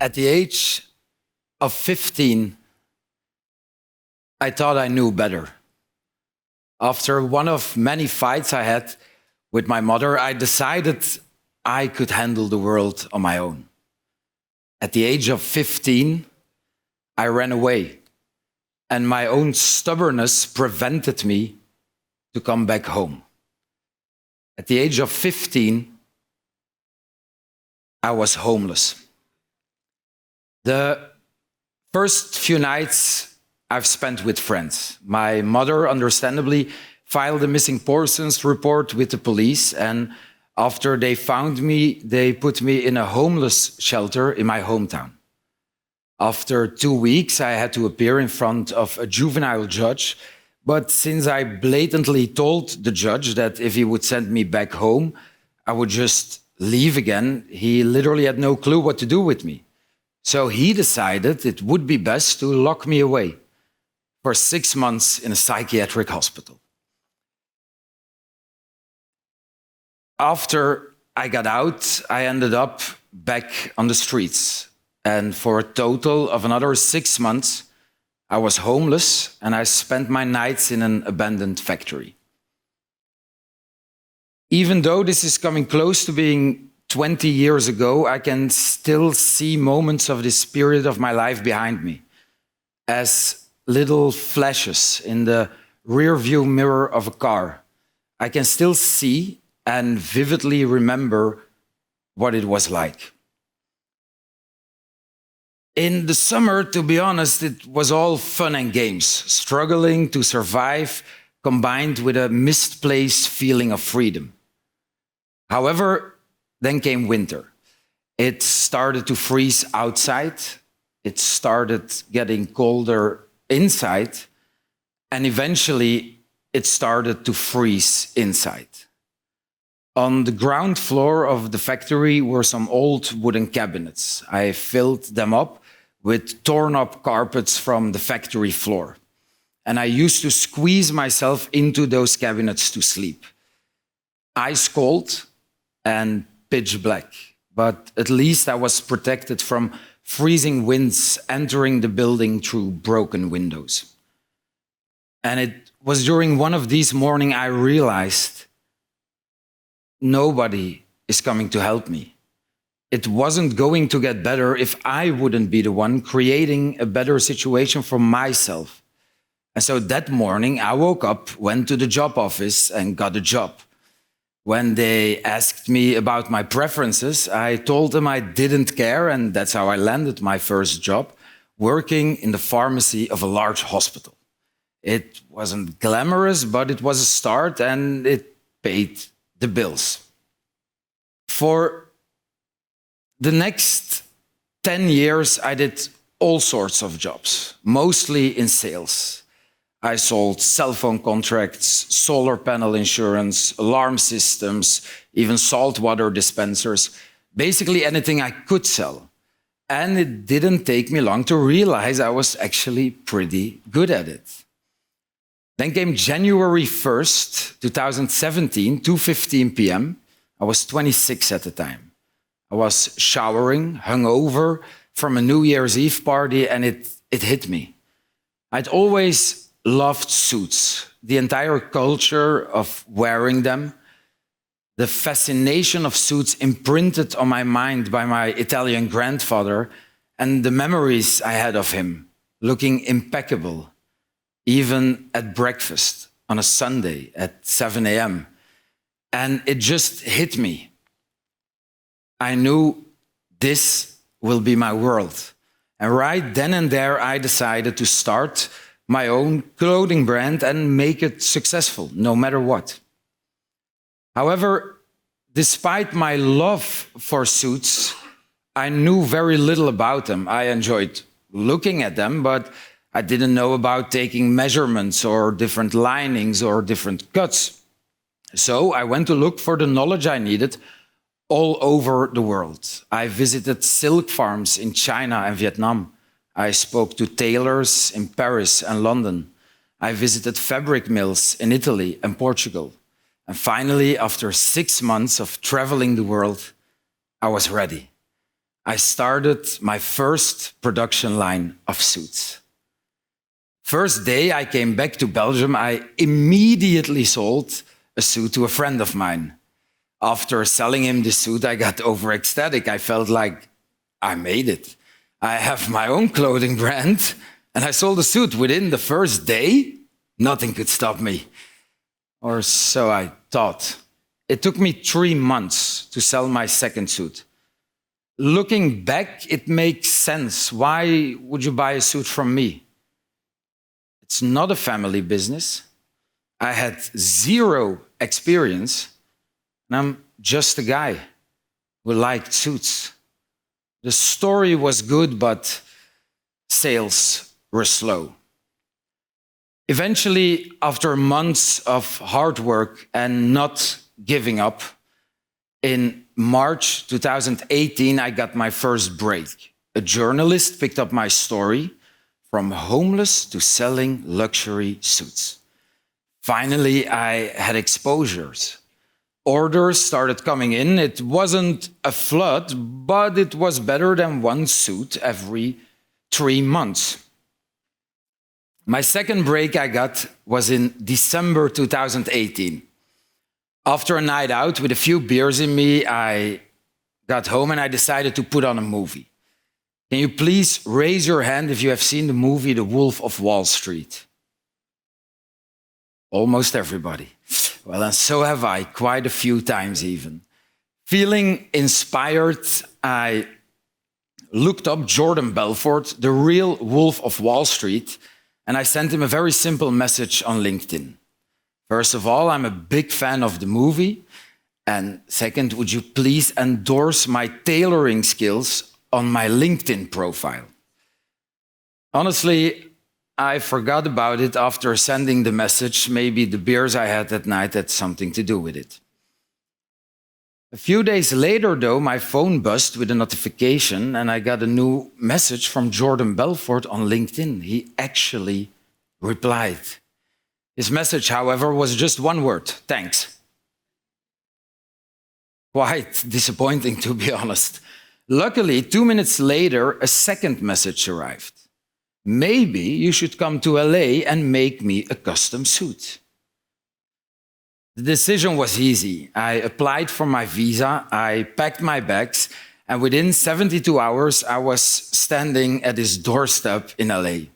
At the age of 15, I thought I knew better. After one of many fights I had with my mother, I decided I could handle the world on my own. At the age of 15, I ran away, and my own stubbornness prevented me to come back home. At the age of 15, I was homeless. The first few nights I've spent with friends. My mother, understandably, filed a missing persons report with the police, and after they found me, they put me in a homeless shelter in my hometown. After 2 weeks, I had to appear in front of a juvenile judge, but since I blatantly told the judge that if he would send me back home, I would just leave again, he literally had no clue what to do with me. So he decided it would be best to lock me away for 6 months in a psychiatric hospital. After I got out, I ended up back on the streets. And for a total of another 6 months, I was homeless and I spent my nights in an abandoned factory. Even though this is coming close to being 20 years ago, I can still see moments of this period of my life behind me as little flashes in the rearview mirror of a car. I can still see and vividly remember what it was like. In the summer, to be honest, it was all fun and games, struggling to survive combined with a misplaced feeling of freedom. However, then came winter. It started to freeze outside, it started getting colder inside, and eventually it started to freeze inside. On the ground floor of the factory were some old wooden cabinets. I filled them up with torn up carpets from the factory floor. And I used to squeeze myself into those cabinets to sleep. Ice cold and pitch black, but at least I was protected from freezing winds entering the building through broken windows. And it was during one of these mornings I realized nobody is coming to help me. It wasn't going to get better if I wouldn't be the one creating a better situation for myself. And so that morning I woke up, went to the job office and got a job. When they asked me about my preferences, I told them I didn't care, and that's how I landed my first job, working in the pharmacy of a large hospital. It wasn't glamorous, but it was a start and it paid the bills. For the next 10 years, I did all sorts of jobs, mostly in sales. I sold cell phone contracts, solar panel insurance, alarm systems, even saltwater dispensers, basically anything I could sell. And it didn't take me long to realize I was actually pretty good at it. Then came January 1st, 2017, 2:15 p.m. I was 26 at the time. I was showering, hungover from a New Year's Eve party, and it hit me. I'd always loved suits, the entire culture of wearing them, the fascination of suits imprinted on my mind by my Italian grandfather, and the memories I had of him, looking impeccable, even at breakfast on a Sunday at 7 a.m. And it just hit me. I knew this will be my world. And right then and there, I decided to start my own clothing brand and make it successful, no matter what. However, despite my love for suits, I knew very little about them. I enjoyed looking at them, but I didn't know about taking measurements or different linings or different cuts. So I went to look for the knowledge I needed all over the world. I visited silk farms in China and Vietnam. I spoke to tailors in Paris and London. I visited fabric mills in Italy and Portugal. And finally, after 6 months of traveling the world, I was ready. I started my first production line of suits. First day I came back to Belgium, I immediately sold a suit to a friend of mine. After selling him the suit, I got overecstatic. I felt like I made it. I have my own clothing brand, and I sold a suit. Within the first day, nothing could stop me. Or so I thought. It took me 3 months to sell my second suit. Looking back, it makes sense. Why would you buy a suit from me? It's not a family business. I had 0 experience, and I'm just a guy who liked suits. The story was good, but sales were slow. Eventually, after months of hard work and not giving up, in March 2018, I got my first break. A journalist picked up my story, from homeless to selling luxury suits. Finally, I had exposures. Orders started coming in. It wasn't a flood, but it was better than 1 suit every 3 months. My second break I got was in December 2018. After a night out with a few beers in me, I got home and I decided to put on a movie. Can you please raise your hand if you have seen the movie The Wolf of Wall Street? Almost everybody. Well, and so have I, quite a few times even. Feeling inspired, I looked up Jordan Belfort, the real Wolf of Wall Street, and I sent him a very simple message on LinkedIn. First of all, I'm a big fan of the movie. And second, would you please endorse my tailoring skills on my LinkedIn profile? Honestly, I forgot about it after sending the message. Maybe the beers I had that night had something to do with it. A few days later, though, my phone buzzed with a notification and I got a new message from Jordan Belfort on LinkedIn. He actually replied. His message, however, was just one word: thanks. Quite disappointing, to be honest. Luckily, 2 minutes later, a second message arrived. Maybe you should come to LA and make me a custom suit. The decision was easy. I applied for my visa, I packed my bags, and within 72 hours, I was standing at his doorstep in LA.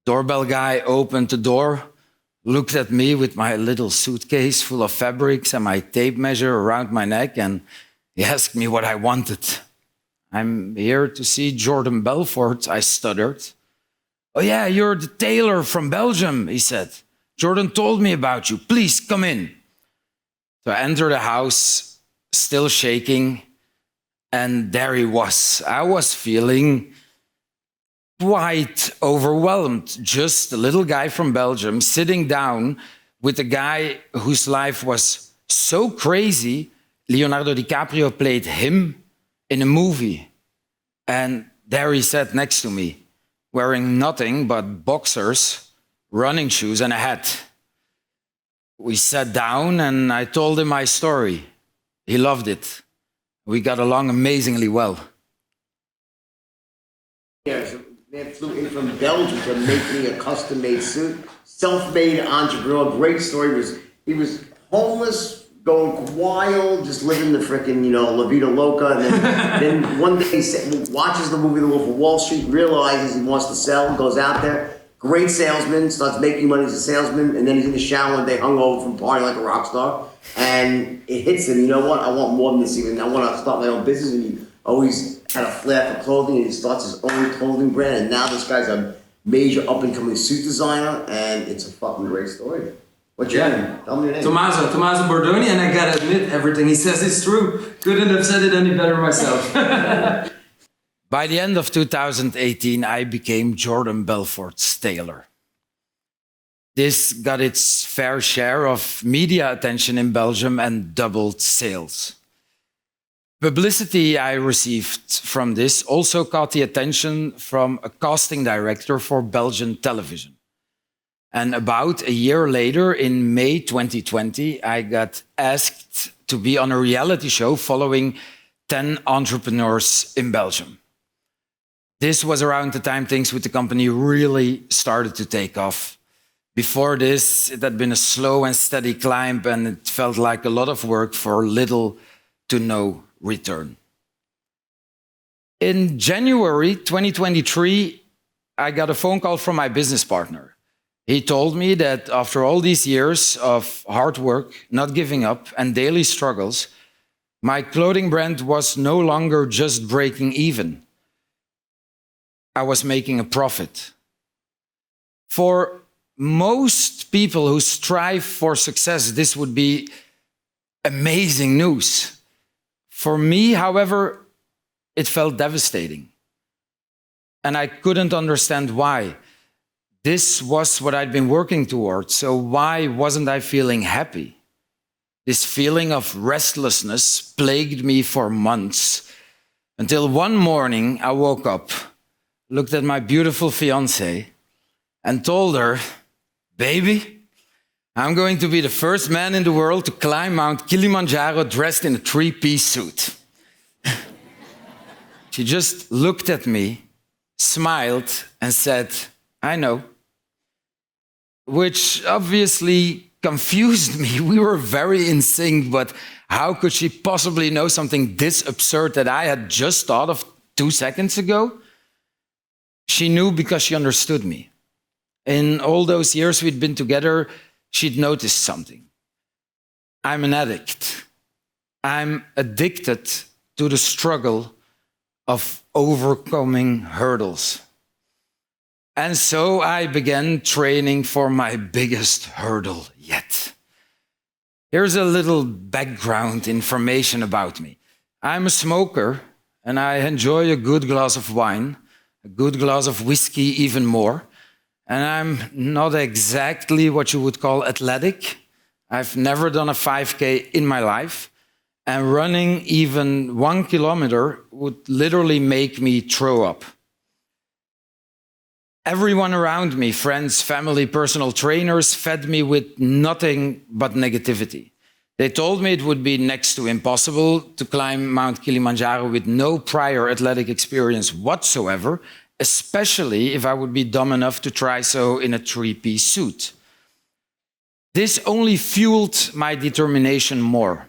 Doorbell guy opened the door, looked at me with my little suitcase full of fabrics and my tape measure around my neck, and he asked me what I wanted. I'm here to see Jordan Belfort, I stuttered. Oh yeah, you're the tailor from Belgium, he said. Jordan told me about you. Please come in. So I entered the house, still shaking, and there he was. I was feeling quite overwhelmed. Just a little guy from Belgium sitting down with a guy whose life was so crazy, Leonardo DiCaprio played him in a movie. And there he sat next to me, wearing nothing but boxers, running shoes, and a hat. We sat down and I told him my story. He loved it. We got along amazingly well. Yeah, so they flew in from Belgium to make me a custom-made suit. Self-made entrepreneur, great story. He was homeless, going wild, just living the frickin', La Vida Loca. And then one day he watches the movie The Wolf of Wall Street, realizes he wants to sell, goes out there, great salesman, starts making money as a salesman, and then he's in the shower one day, hungover from partying like a rock star, and it hits him. You know what? I want more than this even. I want to start my own business, and he always had a flair for clothing, and he starts his own clothing brand, and now this guy's a major up-and-coming suit designer, and it's a fucking great story. What's your name? Tell me your name. Tommaso Bordoni, and I gotta admit, everything he says is true. Couldn't have said it any better myself. By the end of 2018, I became Jordan Belfort's tailor. This got its fair share of media attention in Belgium and doubled sales. Publicity I received from this also caught the attention from a casting director for Belgian television. And about a year later, in May 2020, I got asked to be on a reality show following 10 entrepreneurs in Belgium. This was around the time things with the company really started to take off. Before this, it had been a slow and steady climb, and it felt like a lot of work for little to no return. In January 2023, I got a phone call from my business partner. He told me that after all these years of hard work, not giving up, and daily struggles, my clothing brand was no longer just breaking even. I was making a profit. For most people who strive for success, this would be amazing news. For me, however, it felt devastating. And I couldn't understand why. This was what I'd been working towards, so why wasn't I feeling happy? This feeling of restlessness plagued me for months, until one morning I woke up, looked at my beautiful fiancée, and told her, "Baby, I'm going to be the first man in the world to climb Mount Kilimanjaro dressed in a three-piece suit." She just looked at me, smiled, and said, "I know." Which obviously confused me. We were very in sync, but how could she possibly know something this absurd that I had just thought of 2 seconds ago? She knew because she understood me. In all those years we'd been together, she'd noticed something. I'm an addict. I'm addicted to the struggle of overcoming hurdles. And so I began training for my biggest hurdle yet. Here's a little background information about me. I'm a smoker, and I enjoy a good glass of wine, a good glass of whiskey even more. And I'm not exactly what you would call athletic. I've never done a 5K in my life. And running even 1 kilometer would literally make me throw up. Everyone around me, friends, family, personal trainers, fed me with nothing but negativity. They told me it would be next to impossible to climb Mount Kilimanjaro with no prior athletic experience whatsoever, especially if I would be dumb enough to try so in a three-piece suit. This only fueled my determination more.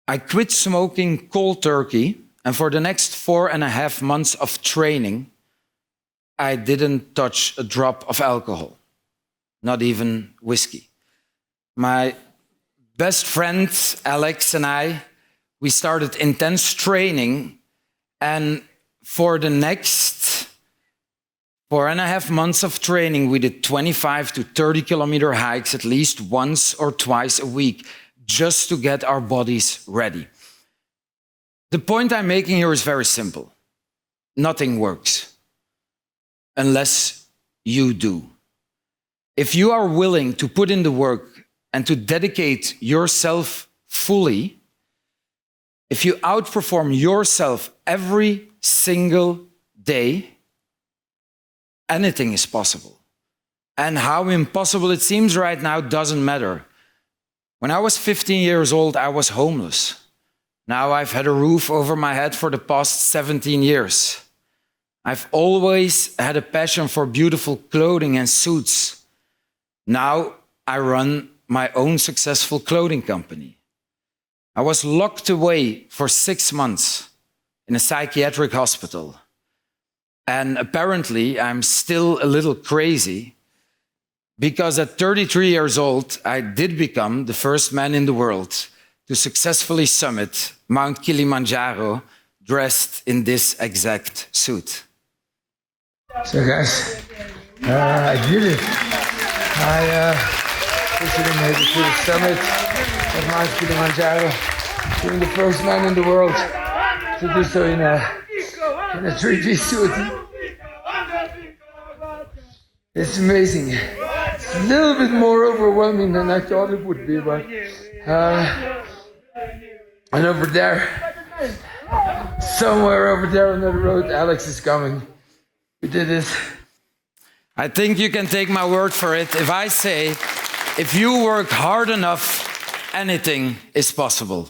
I quit smoking cold turkey, and for the next 4.5 months of training, I didn't touch a drop of alcohol, not even whiskey. My best friend, Alex, and I, we started intense training, and for the next 4.5 months of training, we did 25 to 30 kilometer hikes at least once or twice a week, just to get our bodies ready. The point I'm making here is very simple. Nothing works unless you do. If you are willing to put in the work and to dedicate yourself fully, if you outperform yourself every single day, anything is possible. And how impossible it seems right now doesn't matter. When I was 15 years old, I was homeless. Now I've had a roof over my head for the past 17 years. I've always had a passion for beautiful clothing and suits. Now I run my own successful clothing company. I was locked away for 6 months in a psychiatric hospital. And apparently I'm still a little crazy, because at 33 years old, I did become the first man in the world to successfully summit Mount Kilimanjaro dressed in this exact suit. So guys, I did it. I officially made it to the summit of Mount Kilimanjaro, being the first man in the world to do so in a three-piece suit. It's amazing. It's a little bit more overwhelming than I thought it would be, but and over there, somewhere over there on the road, Alex is coming. We did it. I think you can take my word for it if I say, if you work hard enough, anything is possible.